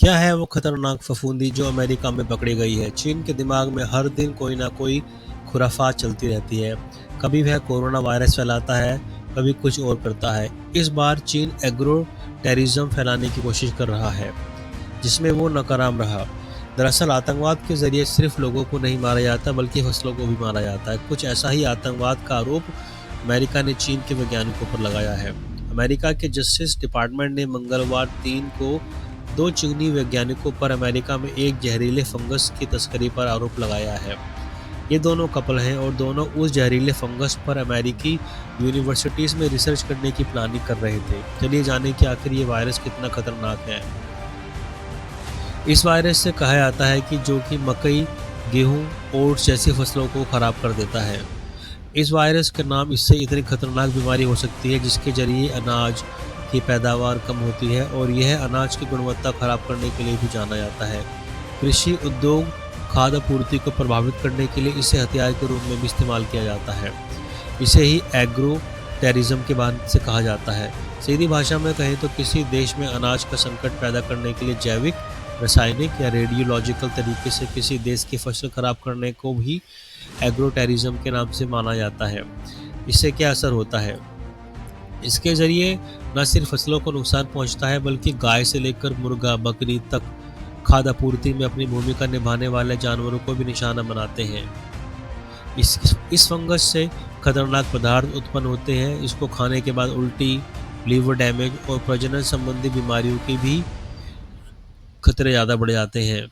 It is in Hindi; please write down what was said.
क्या है वो खतरनाक फफूंदी जो अमेरिका में पकड़ी गई है? चीन के दिमाग में हर दिन कोई ना कोई खुराफात चलती रहती है। कभी वह कोरोना वायरस फैलाता है, कभी कुछ और करता है। इस बार चीन एग्रो टेररिज्म फैलाने की कोशिश कर रहा है, जिसमें वो नाकाम रहा। दरअसल आतंकवाद के जरिए सिर्फ लोगों को नहीं मारा जाता, बल्कि फसलों को भी मारा जाता है। कुछ ऐसा ही आतंकवाद का आरोप अमेरिका ने चीन के वैज्ञानिकों पर लगाया है। अमेरिका के जस्टिस डिपार्टमेंट ने मंगलवार 3 को 2 चीनी वैज्ञानिकों पर अमेरिका में एक जहरीले फंगस की तस्करी पर आरोप लगाया है। ये दोनों कपल हैं और दोनों उस जहरीले फंगस पर अमेरिकी यूनिवर्सिटीज़ में रिसर्च करने की प्लानिंग कर रहे थे। चलिए जानें कि आखिर ये वायरस कितना खतरनाक है। इस वायरस से कहा जाता है कि जो कि मकई, गेहूं, ओट्स जैसी फसलों को खराब कर देता है। इस वायरस के नाम इससे इतनी खतरनाक बीमारी हो सकती है जिसके जरिए अनाज की पैदावार कम होती है और यह अनाज की गुणवत्ता खराब करने के लिए भी जाना जाता है। कृषि उद्योग खाद्य आपूर्ति को प्रभावित करने के लिए इसे हथियार के रूप में भी इस्तेमाल किया जाता है। इसे ही एग्रो टेररिज्म के बाद से कहा जाता है। सीधी भाषा में कहें तो किसी देश में अनाज का संकट पैदा करने के लिए जैविक, रासायनिक या रेडियोलॉजिकल तरीके से किसी देश की फसल खराब करने को भी एग्रो टेररिज्म के नाम से माना जाता है। इससे क्या असर होता है? इसके ज़रिए न सिर्फ फसलों को नुकसान पहुंचता है, बल्कि गाय से लेकर मुर्गा, बकरी तक खाद्य आपूर्ति में अपनी भूमिका निभाने वाले जानवरों को भी निशाना बनाते हैं। इस फंगस से खतरनाक पदार्थ उत्पन्न होते हैं। इसको खाने के बाद उल्टी, लीवर डैमेज और प्रजनन संबंधी बीमारियों की भी खतरे ज़्यादा बढ़ जाते हैं।